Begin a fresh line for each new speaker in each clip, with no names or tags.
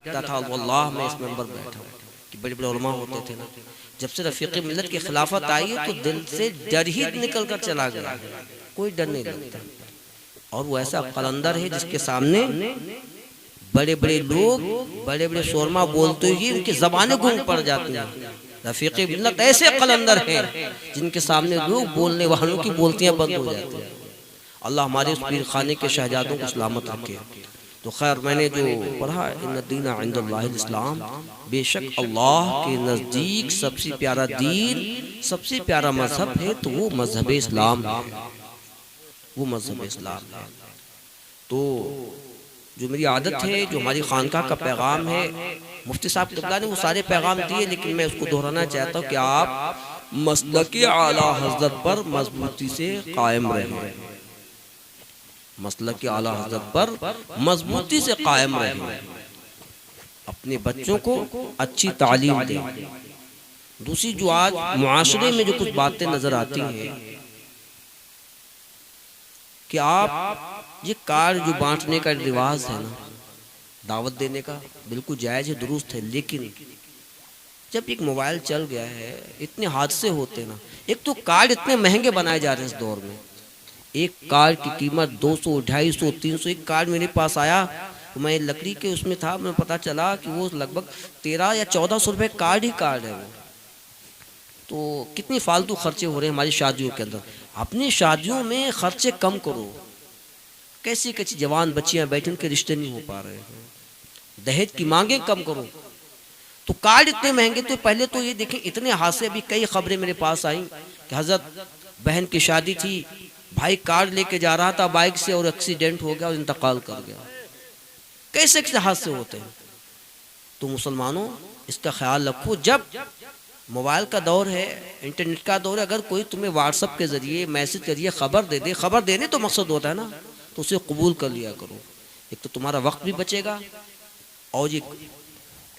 डरता था वल्लाह मैं इस मेंबर पर बैठा हूँ कि बड़े बड़े उलमा होते थे ना, जब से रफीक मिल्लत की खिलाफत आई है तो दिल से डर ही निकल कर चला गया, कोई डर नहीं लगता। और वो ऐसा कलंदर है जिसके सामने बड़े बड़े लोग बड़े बड़े शोरमा बोलते ही उनकी जबानें गूंग पड़ जाती हैं। रफीक मिल्लत ऐसे कलंदर हैं जिनके सामने लोग बोलने वालों की बोलतियां बंद हो जाती हैं। अल्लाह हमारे उस पीर खाने के शहजादों को सलामत रखे। तो खैर मैंने जो पढ़ा इन्न दीन इंदल्लाहिल इस्लाम, बेशक अल्लाह के नज़दीक सबसे प्यारा दीन सबसे प्यारा मजहब है तो वो मजहब इस्लाम है, वो मजहब इस्लाम है। तो जो मेरी आदत है, जो हमारी खानकाह का पैगाम है, मुफ्ती साहब क़िबला ने वो सारे पैगाम दिए, लेकिन मैं उसको दोहराना चाहता हूँ कि आप मसलक आला हज़रत पर मजबूती से कायम रहें, मसलक आला हज़रत पर मजबूती से कायम रहें, अपने बच्चों को अच्छी तालीम दें। दूसरी जो आज मुआशरे में जो कुछ बातें नज़र आती हैं कि आप ये कार्ड जो बांटने का रिवाज है ना, दावत देने का बिल्कुल जायज़ है, दुरुस्त है, लेकिन जब एक मोबाइल चल गया है इतने हादसे होते हैं ना। एक तो कार्ड इतने महंगे बनाए जा रहे हैं इस दौर में, एक कार्ड की कीमत 200, 250, 300। एक कार्ड मेरे पास आया तो मैं लकड़ी के उसमें था, मैं पता चला कि वो लगभग 13 या 1400 रुपये कार्ड ही कार्ड है वो। तो कितनी फालतू खर्चे हो रहे हैं हमारी शादियों के अंदर। अपनी शादियों में खर्चे कम करो। कैसी कैसी जवान बच्चियां बैठी उनके रिश्ते नहीं हो पा रहे हैं, दहेज की मांगे कम करो। तो कार्ड इतने महंगे, तो पहले तो ये देखें इतने हादसे, अभी कई खबरें मेरे पास आई कि हजरत बहन की शादी थी, भाई कार्ड लेके जा रहा था बाइक से और एक्सीडेंट हो गया और इंतकाल कर गया। कैसे कैसे हादसे होते हैं। तो मुसलमानों इसका ख्याल रखो, जब मोबाइल का दौर है, इंटरनेट का दौर है, अगर कोई तुम्हें व्हाट्सएप के जरिए मैसेज के जरिए खबर दे दे, खबर देने तो मकसद होता है ना, तो उसे कबूल कर लिया करो। एक तो तुम्हारा वक्त भी बचेगा और ये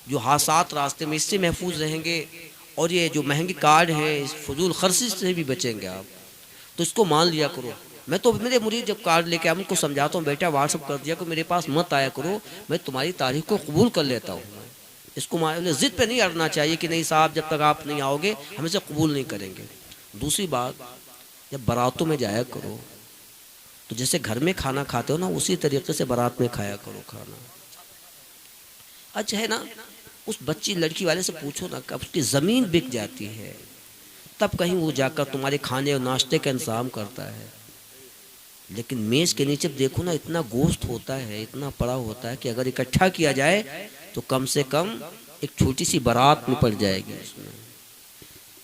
जो हादसात रास्ते में इससे महफूज रहेंगे, और ये जो महंगे कार्ड है इस फजूल खर्ची से भी बचेंगे आप। तो इसको मान लिया करो। मैं तो मेरे मुरीद जब कार्ड लेके आया उनको समझाता हूँ, बेटा व्हाट्सअप कर दिया को मेरे पास मत आया करो, मैं तुम्हारी तारीख को कबूल कर लेता हूँ। इसको ज़िद पे नहीं अड़ना चाहिए कि नहीं साहब जब तक आप नहीं आओगे हम इसे कबूल नहीं करेंगे। दूसरी बात, जब बारातों में जाया करो तो जैसे घर में खाना खाते हो ना, उसी तरीके से बारात में खाया करो खाना। अच्छा है ना, उस बच्ची लड़की वाले से पूछो ना, कब उसकी ज़मीन बिक जाती है तब कहीं वो जाकर तुम्हारे खाने और नाश्ते का इंतज़ाम करता है। लेकिन मेज़ के नीचे देखो ना, इतना गोश्त होता है, इतना पड़ा होता है कि अगर इकट्ठा किया जाए तो कम से कम एक छोटी सी बारात में पड़ जाएगी उसमें।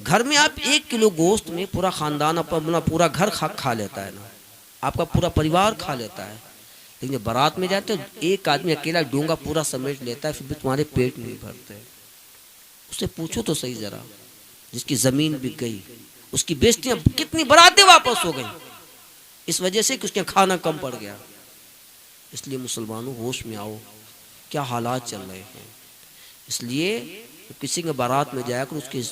घर में आप 1 किलो गोश्त में पूरा ख़ानदान अपना पूरा घर खा लेता है ना, आपका पूरा परिवार खा लेता है। लेकिन जब बारात में जाते हो एक आदमी अकेला डोंगा पूरा समेट लेता है, फिर भी तुम्हारे पेट नहीं भरते। उससे पूछो तो सही ज़रा, जिसकी ज़मीन बिक गई, उसकी बेइज्जतियाँ, कितनी बारातें वापस हो गई इस वजह से कि उसके खाना कम पड़ गया। इसलिए मुसलमानों होश में आओ, क्या हालात चल रहे हैं। इसलिए किसी के बारात में जाया कर उसके,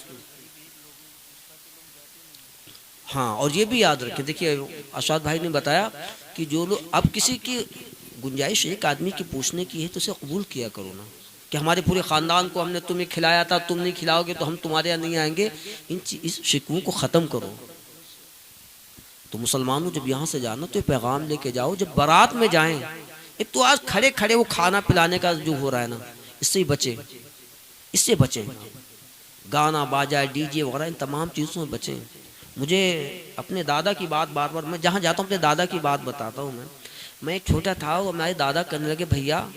हाँ, और ये भी याद रखें, देखिए अरशद भाई ने बताया कि जो लोग, अब किसी की गुंजाइश एक आदमी की पूछने की है तो उसे कबूल किया करो ना, कि हमारे पूरे ख़ानदान को हमने तुम्हें खिलाया था, तुम नहीं खिलाओगे तो हम तुम्हारे यहाँ नहीं आएंगे। इस शिकवों को ख़त्म करो। तो मुसलमानों जब यहाँ से जाना तो पैगाम लेके जाओ, जब बारात में जाएं, एक तो आज खड़े खड़े वो खाना पिलाने का जो हो रहा है ना, इससे ही बचें, इससे बचें। गाना बाजा डीजे वगैरह इन तमाम चीज़ों से बचें। मुझे अपने दादा की बात बार बार, मैं जहाँ जाता हूँ अपने दादा की बात बताता हूँ। मैं एक छोटा था और हमारे दादा कहने लगे, भैया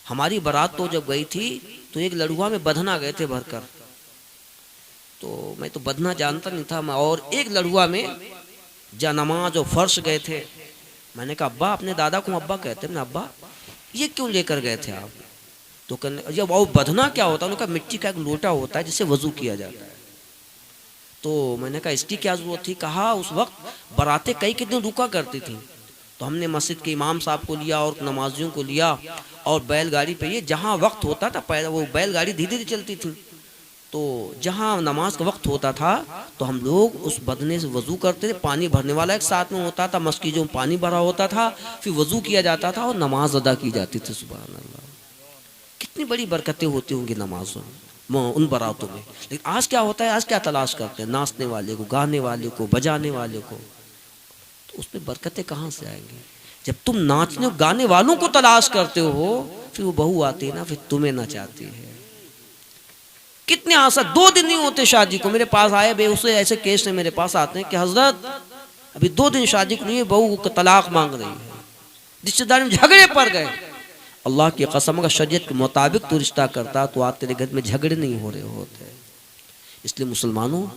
हमारी बारात तो जब गई थी तो एक लड़ुआ में बधना गए थे भरकर, तो मैं तो बधना जानता नहीं था, और एक लड़ुआ में जा नमाज और फर्श गए थे। मैंने कहा अब्बा, अपने दादा को अब्बा कहते हैं ना, अब्बा ये क्यों लेकर गए थे आप? तो कहने, जब वो बधना क्या होता है? उन्होंने कहा मिट्टी का एक लोटा होता है जिससे वजू किया जाता है। तो मैंने कहा इसकी क्या ज़रूरत थी? कहा उस वक्त बारातें कई कितने रुका करती थी, तो हमने मस्जिद के इमाम साहब को लिया और नमाजियों को लिया और बैलगाड़ी पे, ये जहाँ वक्त होता था पहले वो बैलगाड़ी धीरे धीरे चलती थी, तो जहाँ नमाज का वक्त होता था तो हम लोग उस बदने से वज़ू करते थे। पानी भरने वाला एक साथ में होता था, मस्जिदों में पानी भरा होता था, फिर वज़ू किया जाता था और नमाज अदा की जाती थी। सुभान अल्लाह, कितनी बड़ी बरकतें होती होंगी नमाजों में, उन बारातों में। लेकिन आज क्या होता है, आज क्या तलाश करते हैं, नाचने वाले को, गाने वाले को, बजाने वाले को। तो उसमें बरकतें कहाँ से आएंगी? जब तुम नाचने गाने वालों को तलाश करते हो, फिर वो बहू आती है ना, फिर तुम्हें नचाती है। कितने आशा, 2 दिन नहीं होते शादी को, मेरे पास आए बेहुसे ऐसे केस है मेरे पास आते हैं कि हजरत अभी 2 दिन शादी को नहीं है, बहू को तलाक मांग रही है, रिश्तेदारी में झगड़े पड़ गए। अल्लाह की कसम, अगर शरीयत के मुताबिक तू रिश्ता करता तो आज तेरे घर में झगड़े नहीं हो रहे होते। इसलिए मुसलमानों,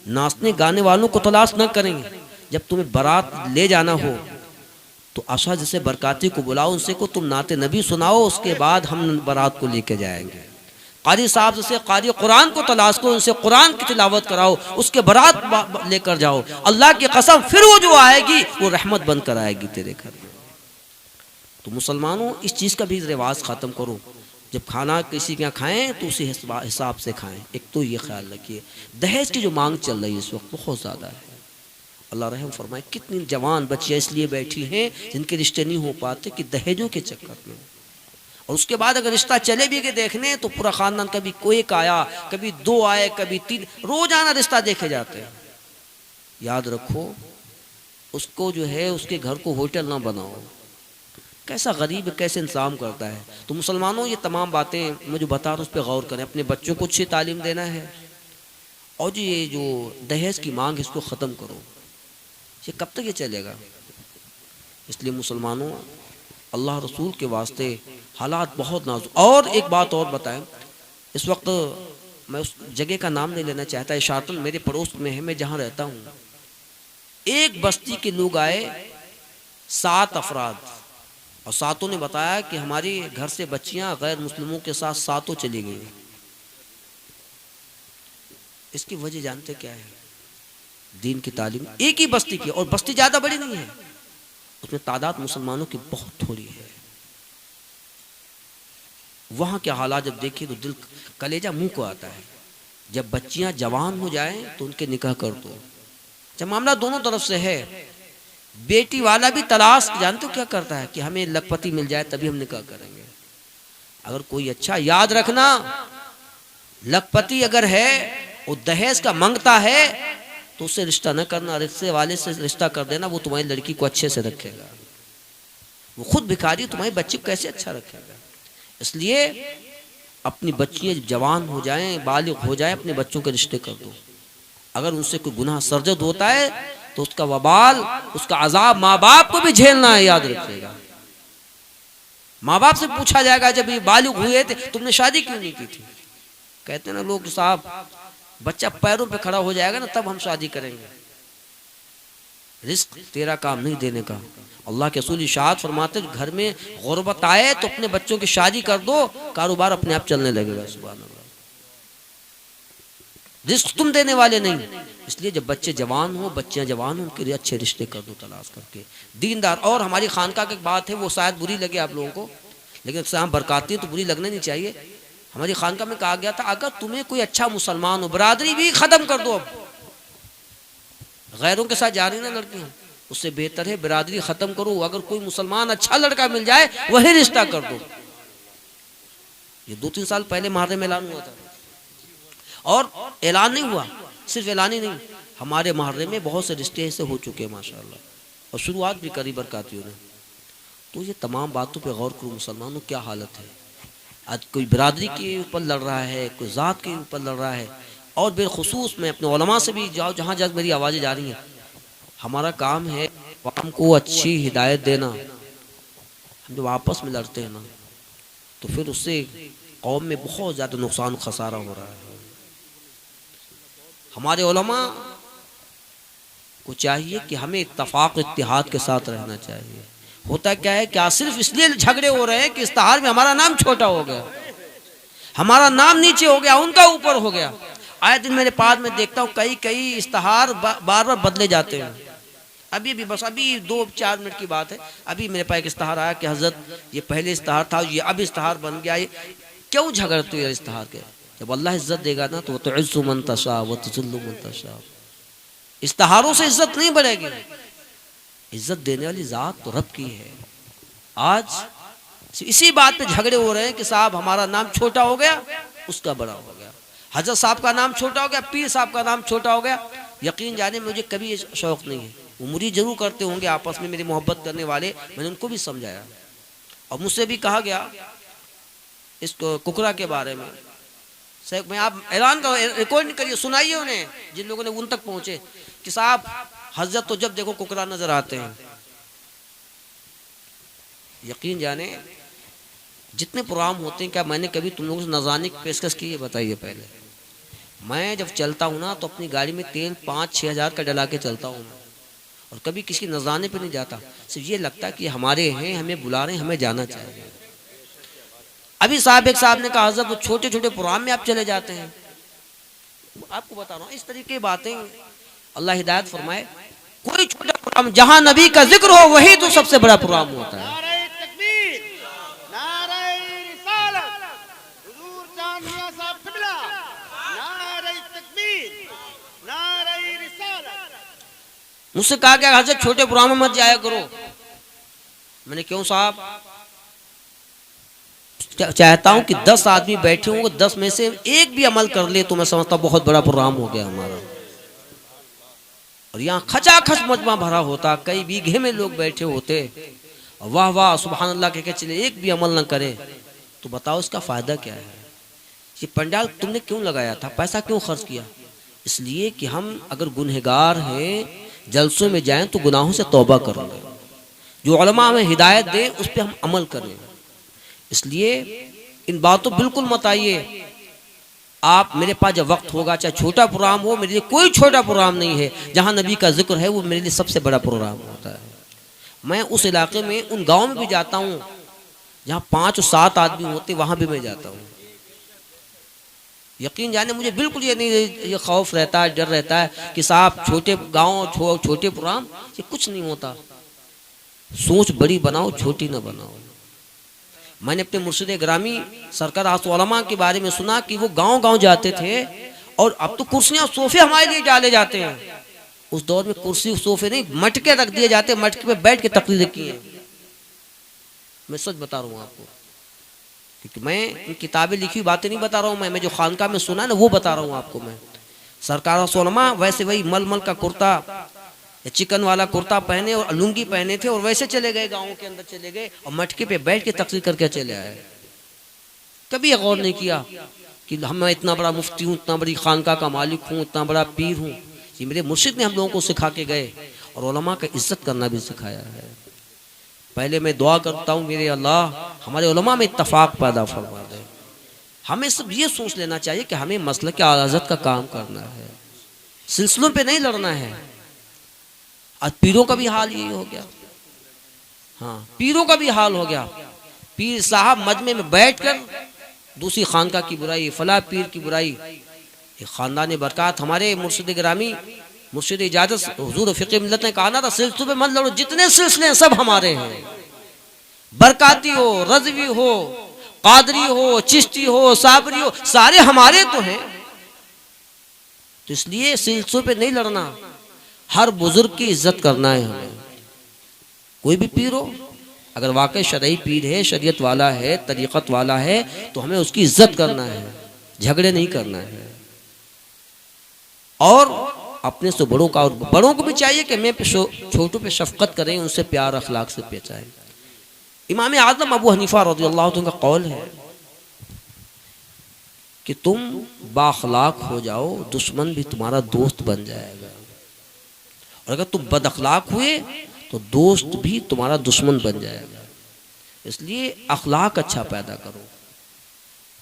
नाचने गाने वालों को तलाश न करेंगे। जब तुम्हें बारात ले जाना हो तो आशा जैसे बरकाती को बुलाओ, उनसे को तुम नाते नबी सुनाओ, उसके बाद हम बारात को लेके जाएंगे। कारी साहब जैसे कारी कुरान को तलाश करो, उनसे कुरान की तिलावत कराओ, उसके बारात लेकर जाओ। अल्लाह की कसम, फिर वो जो आएगी वो रहमत बनकर आएगी तेरे घर में। तो मुसलमानों, इस चीज़ का भी रिवाज ख़त्म करो। जब खाना किसी के यहाँ खाएं तो उसी हिसाब से खाएं। एक तो ये ख्याल रखिए, दहेज की जो मांग चल रही है इस वक्त बहुत ज़्यादा है। अल्लाह रहम फरमाए, कितनी जवान बच्चियाँ इसलिए बैठी हैं जिनके रिश्ते नहीं हो पाते कि दहेजों के चक्कर में। और उसके बाद अगर रिश्ता चले भी गए देखने तो पूरा ख़ानदान, कभी कोई एक आया, कभी 2 आए, कभी 3, रोज़ाना रिश्ता देखे जाते हैं। याद रखो, उसको जो है उसके घर को होटल ना बनाओ। कैसा गरीब है, कैसे इंतजाम करता है। तो मुसलमानों, ये तमाम बातें मैं जो बता रहा हूँ उस पर गौर करें। अपने बच्चों को अच्छी तालीम देना है, और जो ये जो दहेज की मांग है इसको ख़त्म करो। ये कब तक ये चलेगा? इसलिए मुसलमानों, अल्लाह रसूल के वास्ते हालात बहुत नाजुक। और एक बात और बताएं, इस वक्त मैं उस जगह का नाम नहीं लेना चाहता, इशारतन मेरे पड़ोस में है, मैं जहाँ रहता हूँ। एक बस्ती के लोग आए, 7 अफराद, और 7 ने बताया कि हमारी घर से बच्चियां गैर मुस्लिमों के साथ 7 चली गई। इसकी वजह जानते क्या है? दीन की तालीम। एक ही बस्ती की, और बस्ती ज़्यादा बड़ी नहीं है, उसमें तादाद मुसलमानों की बहुत थोड़ी है। वहाँ के हालात जब देखे तो दिल, कलेजा मुंह को आता है। जब बच्चियां जवान हो जाएं तो उनके निकाह कर दो। जब मामला दोनों तरफ से है, बेटी वाला भी तलाश, जानते हो क्या करता है कि हमें लखपति मिल जाए तभी हम निकाह करेंगे। अगर कोई अच्छा, याद रखना, लखपति अगर है वो दहेज का मांगता है तो उससे रिश्ता न करना, रिश्ते वाले से रिश्ता कर देना। वो तुम्हारी लड़की को अच्छे से रखेगा, वो खुद भिखारी, तुम्हारी बच्ची को कैसे अच्छा रखेगा। इसलिए अपनी बच्चियां जवान हो जाएं, बालिग हो जाएं, अपने बच्चों के रिश्ते कर दो। अगर उनसे कोई गुनाह सरजद होता है तो उसका वबाल, उसका अजाब माँ बाप को भी झेलना है, याद रखिएगा। माँ बाप से पूछा जाएगा, जब ये बालिग हुए थे तुमने शादी क्यों नहीं की थी? कहते ना लोग, साहब बच्चा पैरों पे खड़ा हो जाएगा ना तब हम शादी करेंगे। रिस्क तेरा काम नहीं देने का। अल्लाह के रसूल इरशाद फरमाते, घर में गुर्बत आए तो अपने बच्चों की शादी कर दो, कारोबार अपने आप चलने लगेगा। सुभान अल्लाह। रिस्क तुम देने वाले नहीं। इसलिए जब बच्चे जवान हो, बच्चियां जवान हो, उनके लिए अच्छे रिश्ते कर दो तलाश करके, दीनदार। और हमारी खानका की बात है, वो शायद बुरी लगे आप लोगों को, लेकिन शाम बरकाती तो बुरी लगने नहीं चाहिए। हमारी खानका में कहा गया था, अगर तुम्हें कोई अच्छा मुसलमान हो, बरादरी भी खत्म कर दो। अब गैरों के साथ जा रही ना लड़कियां, उससे बेहतर है बरादरी खत्म करो। अगर कोई मुसलमान अच्छा लड़का मिल जाए वही रिश्ता कर दो। ये 2-3 साल पहले मुहर्रम में ऐलान हुआ था, और ऐलान नहीं हुआ, सिर्फ ऐलान ही नहीं, हमारे मुहर्रम में बहुत से रिश्ते ऐसे हो चुके हैं माशाल्लाह, और शुरुआत भी करी बरकातियों ने। तो ये तमाम बातों पे गौर करो मुसलमानों, क्या हालत है। आज कोई बरादरी के ऊपर लड़ रहा है, कोई ज़ात के ऊपर लड़ रहा है। और बेखुसूस मैं अपने उलमा से भी जाओ, जहाँ जहाँ मेरी आवाज़ें जा रही हैं, हमारा काम है कौम को अच्छी हिदायत देना। हम जब आपस में लड़ते हैं ना तो फिर उससे कौम में बहुत ज़्यादा नुकसान खसारा हो रहा है। हमारे उलमा को चाहिए कि हमें इत्तफाक इत्तिहाद के साथ रहना चाहिए। होता क्या है, क्या सिर्फ इसलिए झगड़े हो रहे हैं कि इस्तिहार में हमारा नाम छोटा हो गया, हमारा नाम नीचे हो गया, उनका ऊपर हो गया। आए दिन मेरे पास में देखता हूँ कई इस्तिहार बार बार बदले जाते हैं। अभी भी बस अभी 2-4 मिनट की बात है, अभी मेरे पास एक इस्तिहार आया कि हजरत ये पहले इस्तिहार था, ये अब इस्तिहार बन गया। ये क्यों झगड़ते हो इस्तिहार के? जब अल्लाह इज्जत देगा ना तो तुइज़्ज़ु मन तशा व तुज़िल्लु मन तशा। इस्तिहारों से इज्जत नहीं बढ़ेगी, इज्जत देने वाली ज़ात तो रब की है। आज इसी बात पे झगड़े हो रहे हैं कि साहब हमारा नाम छोटा हो गया, उसका बड़ा हो गया, हजरत साहब का नाम छोटा हो गया, पीर साहब का नाम छोटा हो गया। यकीन जाने मुझे कभी ये शौक नहीं है। वो मुरीद जरूर करते होंगे आपस में, मेरी मोहब्बत करने वाले, मैंने उनको भी समझाया। और मुझसे भी कहा गया इस कुकरा के बारे में, मैं आप ऐलान करो, रिकॉर्ड नहीं करिए, सुनाइए उन्हें जिन लोगों ने उन तक पहुंचे कि साहब हजरत तो जब देखो कुकरा नजर आते हैं। यकीन जाने जितने प्रोग्राम होते हैं, क्या मैंने कभी तुम लोगों से नजराने की पेशकश की है? बताइए पहले। मैं जब चलता हूँ ना तो अपनी गाड़ी में तेल 5-6 हज़ार का डला के चलता हूँ, और कभी किसी नजराने पे नहीं जाता। सिर्फ ये लगता है कि हमारे हैं, हमें बुला रहे हैं, हमें जाना चाहिए। अभी एक साहब ने कहा हज़रत वो छोटे छोटे प्रोग्राम में आप चले जाते हैं। आपको बता रहा हूँ इस तरीके की बातें, अल्लाह हिदायत फरमाए। कोई छोटा प्रोग्राम, जहां नबी का जिक्र हो वही तो सबसे बड़ा प्रोग्राम होता है। मुझसे कहा गया हजरत छोटे प्रोग्राम में मत जाया करो। मैंने क्यों साहब? चाहता हूं कि 10 आदमी बैठे होंगे, 10 में से एक भी अमल कर ले तो मैं समझता बहुत बड़ा प्रोग्राम हो गया हमारा। और यहाँ खचाखच मजमा भरा होता, कई बीघे में लोग बैठे होते, वाह वाह सुभान अल्लाह कह चले, एक भी अमल न करे तो बताओ इसका फायदा क्या है? ये पंडाल तुमने क्यों लगाया था? पैसा क्यों खर्च किया? इसलिए कि हम अगर गुनहगार हैं, जलसों में जाएं तो गुनाहों से तौबा करें, जो उलमा हमें हिदायत दे उस पर हम अमल करें। इसलिए इन बातों बिल्कुल मत आइए। आप मेरे पास जब वक्त होगा, चाहे छोटा प्रोग्राम हो, मेरे लिए कोई छोटा प्रोग्राम नहीं है, जहां नबी का जिक्र है वो मेरे लिए सबसे बड़ा प्रोग्राम होता है। मैं उस इलाके में, उन गाँव में भी जाता हूँ जहाँ 5 और 7 आदमी होते, वहां भी मैं जाता हूँ। यकीन जाने मुझे बिल्कुल ये नहीं, ये खौफ रहता है, डर रहता है कि साहब छोटे गाँव छोटे प्रोग्राम, ये कुछ नहीं होता। सोच बड़ी बनाओ, छोटी ना बनाओ। मैंने अपने मुर्शिद ग्रामी सरकार आसुलमा के बारे में सुना कि वो गांव गांव जाते थे, और अब तो कुर्सियां सोफे हमारे लिए डाले जाते हैं। उस दौर में कुर्सी सोफे नहीं, मटके रख दिए जाते, मटके पे बैठ के तकरीर की है। मैं सच बता रहा हूँ आपको, क्योंकि मैं किताबें लिखी बातें नहीं बता रहा हूँ, मैं जो खानका में सुना है ना वो बता रहा हूँ आपको। मैं सरकार आसुलमा वैसे वही मलमल का कुर्ता, चिकन वाला कुर्ता पहने और लुंगी पहने थे, और वैसे चले गए, गाँव के अंदर चले गए और मटके पे बैठ के तकरीर करके चले आए। कभी गौर नहीं किया कि हम इतना बड़ा मुफ्ती हूँ, इतना बड़ी खानका का मालिक हूँ, इतना बड़ा पीर हूँ। ये मेरे मुर्शिद ने हम लोगों को सिखा के गए, और उलमा का इज्जत करना भी सिखाया है। पहले मैं दुआ करता हूँ, मेरे अल्लाह हमारे उलमा में इत्तफाक पैदा फरमा दे। हमें सब ये सोच लेना चाहिए कि हमें मसलक के आज़ाद का काम करना है, सिलसिलों पे नहीं लड़ना है। आज पीरों का भी हाल यही हो गया। हाँ, पीरों का भी हाल हो गया। पीर साहब मजमे में बैठकर दूसरी खानका की बुराई, फला पीर की बुराई। खानदान बरकत हमारे मुर्शिद ग्रामी, मुर्शिद इजाजत हुजूर फ़िक़्ह मिल्लत ने कहा ना था, सिलसिले पे मत लड़ो, जितने सिलसिले सब हमारे हैं। बरकाती हो, रज़वी हो, कादरी हो, चिश्ती हो, साबरी हो, सारे हमारे तो हैं। तो इसलिए सिलसिलों पे नहीं लड़ना, हर बुजुर्ग की इज्जत करना है हमें। कोई भी पीर हो, अगर वाकई शरई पीर है, शरीयत वाला है, तरीक़त वाला है, तो हमें उसकी इज्जत करना है, झगड़े नहीं करना है। और अपने से बड़ों का, और बड़ों को भी चाहिए कि हमें छोटों पे शफकत करें, उनसे प्यार अखलाक से पेश आए। इमाम आज़म अबू हनीफा रज़ियल्लाहु अन्हु का कौल है कि तुम बाखलाक हो जाओ, दुश्मन भी तुम्हारा दोस्त बन जाएगा, और अगर तुम बदअखलाक हुए तो दोस्त भी तुम्हारा दुश्मन बन जाएगा। इसलिए अखलाक अच्छा पैदा करो।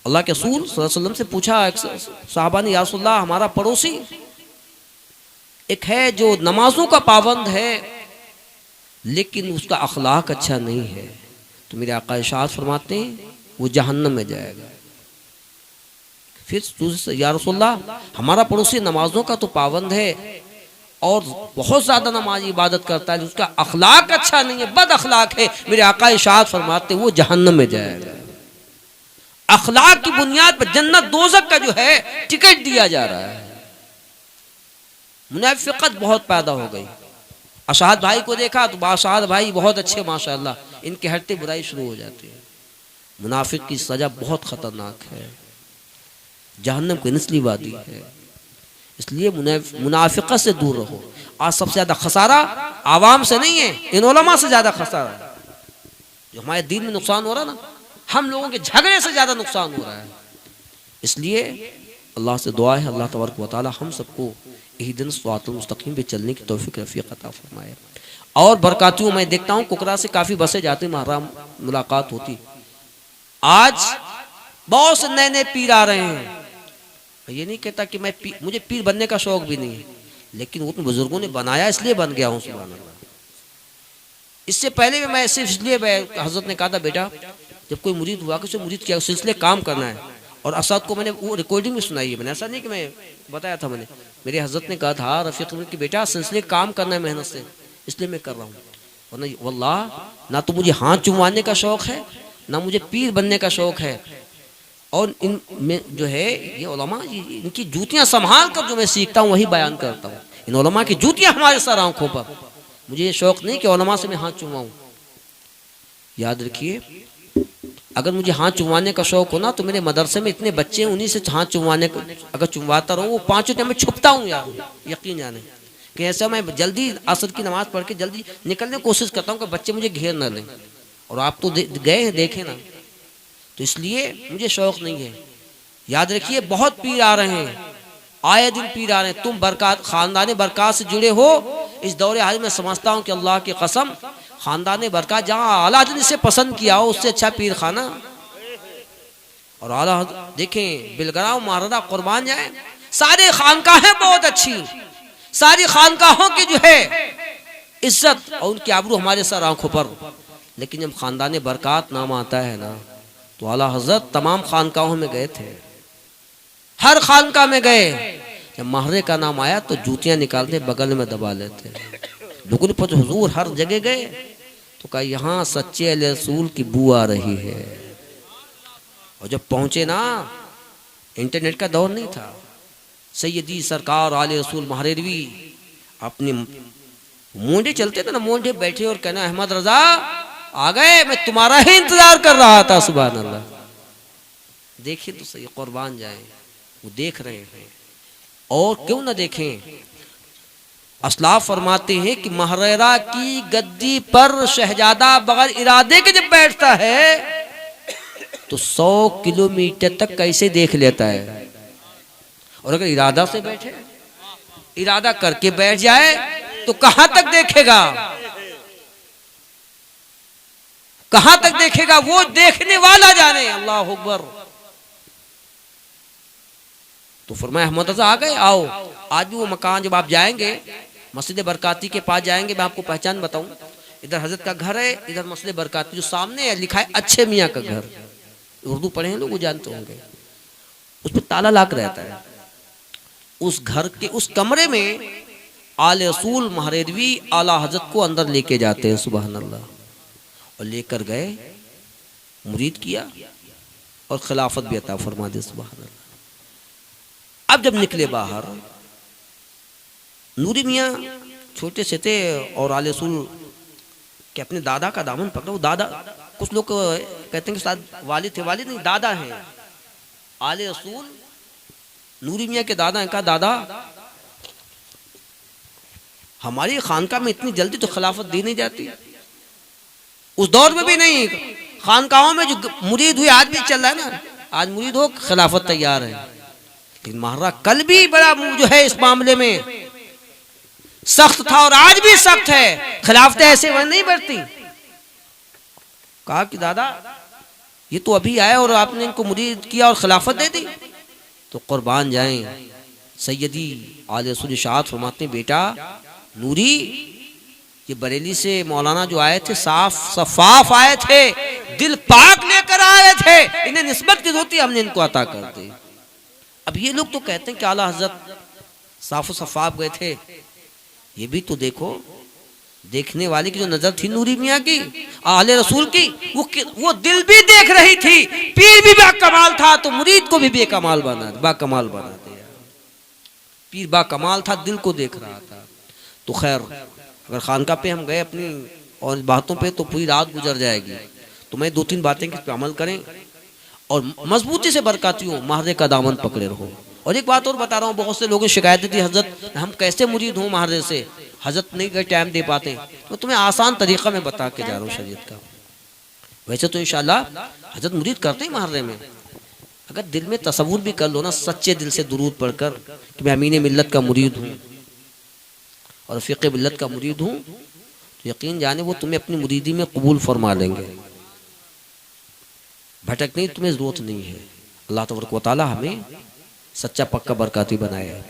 अल्लाह के रसूल सल्लल्लाहु अलैहि वसल्लम से पूछा साहबा ने, या रसूलल्लाह हमारा पड़ोसी एक है जो नमाजों का पाबंद है लेकिन उसका अखलाक अच्छा नहीं है, तो मेरे आका इरशाद फरमाते हैं वो जहन्नम में जाएगा। फिर या रसूलल्लाह हमारा पड़ोसी नमाजों का तो पाबंद है और बहुत ज्यादा नमाज इबादत करता है, उसका अखलाक अच्छा नहीं है, बद अखलाक है, मेरे आका इरशाद फरमाते वो जहन्नम में जाएगा। अखलाक की बुनियाद पर जन्नत दोज़ख का जो है टिकट दिया जा रहा है। मुनाफिकत बहुत पैदा हो गई। अशाद भाई को देखा तो बाशाद भाई बहुत अच्छे माशाअल्लाह, इनके हटते बुराई शुरू हो जाती है। मुनाफिक की सजा बहुत खतरनाक है, जहन्नम की निचली वादी है। इसलिए मुनाफिकत से दूर रहो। आज सबसे ज्यादा खसारा आवाम से नहीं है, इन उलमा से ज्यादा खसारा है। जो हमारे दीन में नुकसान हो रहा है ना, हम लोगों के झगड़े से ज्यादा नुकसान हो रहा है। इसलिए अल्लाह से दुआ है, अल्लाह तबारक व तआला हम सबको इहदिन सिरातल मुस्तकीम पे चलने की तौफीक रफ़ीक अता फरमाए। और बरकातों मैं देखता हूँ कुकरा से काफ़ी बसें जाती, महराम मुलाकात होती। आज बहुत से नए नए पीर आ रहे हैं। ये नहीं कहता कि मुझे पीर बनने का शौक भी नहीं है, लेकिन वो तो बुजुर्गों ने बनाया इसलिए बन गया हूँ। सुभान अल्लाह। इससे पहले भी मैं सिर्फ इसलिए हजरत ने कहा था, बेटा जब कोई मुरीद हुआ कि उसे मुरीद किया सिलसिले काम करना है। और असद को मैंने वो रिकॉर्डिंग में सुनाई है, मैंने ऐसा नहीं कि मैं बताया था। मैंने मेरे हजरत ने कहा था रफ़ीक कि बेटा सिलसिले काम करना है मेहनत से, इसलिए मैं कर रहा हूँ। वरना वल्लाह ना तो मुझे हाथ चुमवाने का शौक़ है, ना मुझे पीर बनने का शौक़ है। और इन में जो है ये उलमा, इनकी जूतियाँ संभाल कर जो मैं सीखता हूँ वही बयान करता हूँ। इन उलमा की जूतियाँ हमारे सर आँखों पर। मुझे ये शौक़ नहीं कि उलमा से मैं हाथ चुमवाऊँ। याद रखिए, अगर मुझे हाथ चुमवाने का शौक़ हो ना तो मेरे मदरसे में इतने बच्चे हैं, उन्हीं से हाथ चुमवाने का अगर चुमवाता रहूँ, वो पाँचों टाइम में छुपता हूँ यार, यकीन जाने कि ऐसा मैं जल्दी असर की नमाज़ पढ़ के जल्दी निकलने की कोशिश करता हूँ कि बच्चे मुझे घेर न लें। और आप तो गए हैं, देखें ना, तो इसलिए मुझे शौक़ नहीं है। याद रखिए, बहुत पीर आ रहे हैं, आए दिन पीर आ रहे हैं। तुम बरकत ख़ानदान बरकत से जुड़े हो। इस दौरे हाल में समझता हूँ कि अल्लाह की कसम, ख़ानदान बरकत जहाँ आला हज़रत से पसंद किया हो उससे अच्छा पीर खाना। और आला देखें, बिलगराव महाराजा कुर्बान जाए, सारे खानकाहें बहुत अच्छी, सारी खानकाहों की जो है इज्जत और उनकी आबरू हमारे सर आंखों पर। लेकिन जब ख़ानदान बरकत नाम आता है ना, तो आला हज़रत तमाम खानकाहों में गए थे, हर खानका में गए। जब महरे का नाम आया तो जूतियां निकालते बगल में दबा लेते। लोगों ने पूछा हुजूर हर जगह गए? तो कहा यहाँ सच्चे अहले रसूल की बू आ रही है। और जब पहुंचे ना, इंटरनेट का दौर नहीं था, सैयदी सरकार आले रसूल महरेरवी अपने मोंढे चलते थे ना, मोंढे बैठे और कहना अहमद रजा आ गए, मैं तुम्हारा ही इंतजार कर रहा था। सुभान अल्लाह। देखिए तो सही, कुर्बान जाए, वो देख रहे हैं और क्यों ना देखें। असलाफ फरमाते हैं कि महरेरा की गद्दी पर शहजादा बगैर इरादे के जब बैठता है तो 100 किलोमीटर तक कैसे देख लेता है। और अगर इरादा से बैठे, इरादा करके बैठ जाए तो कहां तक देखेगा, कहां तक देखेगा, वो देखने वाला जाने। अल्लाह अकबर। तो फरमाया अहमद रजा आ गए, आओ। आज भी वो मकान जब आप जाएंगे, मस्जिद बरकाती के पास जाएंगे, मैं आपको पहचान बताऊं, इधर हजरत का घर है, इधर मस्जिद बरकाती, जो सामने है लिखा है अच्छे मियाँ का घर, उर्दू पढ़े हैं लोग, वो जानते होंगे। उस पर ताला लाक रहता है। उस घर के उस कमरे में आले रसूल महरेरवी आला हजरत को अंदर लेके जाते हैं। सुभान अल्लाह। और लेकर गए, मुरीद किया और खिलाफत भी अता फरमा दी। सुभान अल्लाह। अब जब निकले बाहर, नूरी मियाँ छोटे से थे और आले रसूल के अपने दादा का दामन पकड़ा। वो दादा, कुछ लोग कहते हैं कि शायद वालिद थे, वालिद नहीं दादा हैं। आले रसूल नूरी मियाँ के दादा हैं। कहा दादा, हमारी खानका में इतनी जल्दी तो खिलाफत दी नहीं जाती। उस दौर में भी नहीं, खानकाहों में जो मुरीद हुए आज भी चल रहा है ना, आज मुरीद हो खिलाफत तैयार है। लेकिन महर्रा कल भी बड़ा जो है इस मामले में सख्त था और आज भी सख्त है। खिलाफतें ऐसे वह नहीं बढ़ती। कहा कि दादा ये तो अभी आए और आपने इनको मुरीद किया और खिलाफत दे दी। तो कुर्बान जाएं, सैयदी आले रसूल इरशाद फरमाते हैं, बेटा नूरी, ये बरेली से मौलाना जो आए थे साफ सफाफ आए थे, दिल पाक लेकर आए थे, इन्हें निस्बत की होती हमने इनको अता कर दी। अब ये लोग तो कहते हैं कि आला हजरत साफ सफाफ गए थे। ये भी तो देखो, देखने वाले की जो नजर थी नूरी मियाँ की, आले रसूल की, वो दिल भी देख रही थी। पीर भी बाकमाल था तो मुरीद को भी बेकमाल बाकमाल बना दिया। पीर बाकमाल था, दिल को देख रहा था। तो खैर, अगर खानका पे हम गए अपनी और बातों पे तो पूरी रात गुजर जाएगी। तो मैं 2-3 बातें किस पे अमल करें और मजबूती से बरकातियों माहरे का दामन पकड़े रहो। और एक बात और बता रहा हूँ, बहुत से लोगों की शिकायत थी, हजरत हम कैसे मुरीद हों माहरे से, हजरत नहीं गए टाइम दे पाते। तो तुम्हें आसान तरीका मैं बता के जा रहा हूँ शरीयत का। वैसे तो इंशाल्लाह हजरत मुरीद करते ही माहरे में, अगर दिल में तसव्वुर भी कर लो ना सच्चे दिल से दुरूद पढ़कर कि मैं अमीन मिल्लत का मुरीद हूँ और फ़िक़्ह मिल्लत का मुरीद हूँ, तो यकीन जाने वो तुम्हें अपनी मुरीदी में कबूल फरमा लेंगे। भटकने की तुम्हें ज़रूरत नहीं है। अल्लाह तबारक व तआला हमें सच्चा पक्का बरकाती बनाए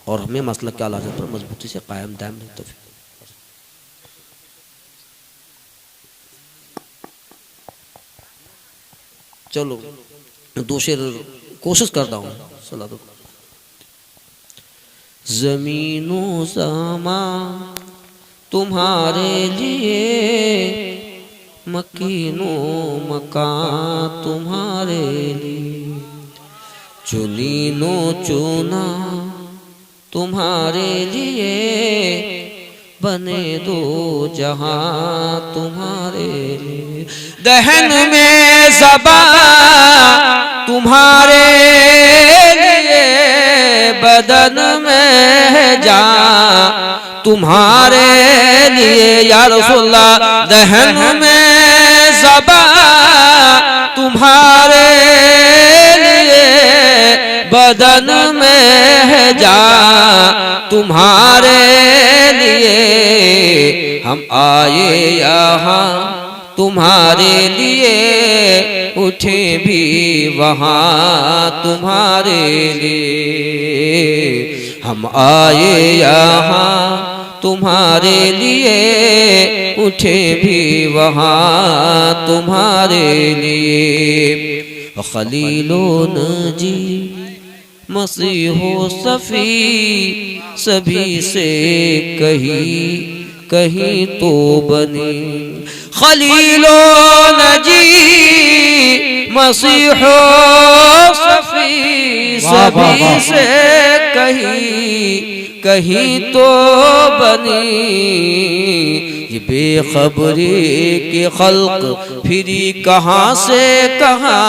और हमें मसलक के आला हज़रत पर मजबूती से कायम दायम रहे। तौफीक। चलो 2 शेर कोशिश करता हूँ। सलात ज़मीनो ज़मा तुम्हारे लिए, मकीनो मकान तुम्हारे लिए, चुनीनो चुना तुम्हारे लिए, बने 2 जहां तुम्हारे लिए। दहन में ज़बा तुम्हारे लिए, बदन में जान तुम्हारे लिए या रसूलल्लाह। दहन में ज़बा तुम्हारे लिए, बदन में जान तुम्हारे लिए, हम आए यहाँ तुम्हारे लिए, उठे भी वहाँ तुम्हारे लिए। हम आए यहाँ तुम्हारे लिए, उठे भी वहाँ तुम्हारे लिए। खलीलो नजी मसीहो सफ़ी सभी से कहीं तो बनी। खलीलो नजी मसीहो सफ़ी सभी से कहीं तो बनी। ये बेखबरी के खल्क फिरी कहाँ से कहाँ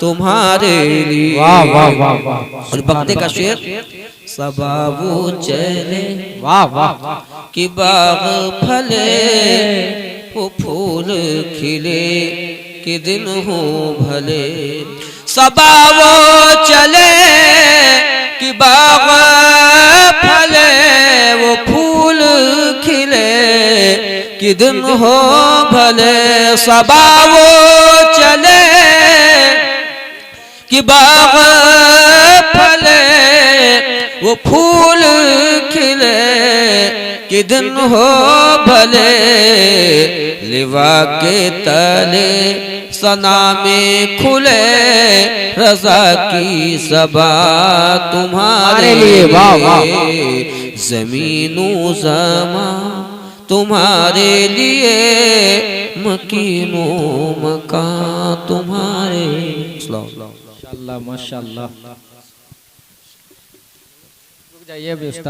तुम्हारे लिए।
वाह वाह वाह वाह।
और बकते का शेर, सबा वो चले
वाह वाह
कि बाग फले, वो फूल खिले कि दिन हो भले। सबा वो चले कि बाग फले, वो फूल खिले कि दिन हो भले। सबा वो चले कि बाग फले, वो फूल खिले कि दिन हो भले। लिवा के तले सना में खुले, रज़ा की सबा तुम्हारे लिए। ज़मीनो ज़मा तुम्हारे लिए, मकीनो मकान तुम्हारे।
माशाअल्लाह माशाअल्लाह। रुक जाइए अभी उस्ताद।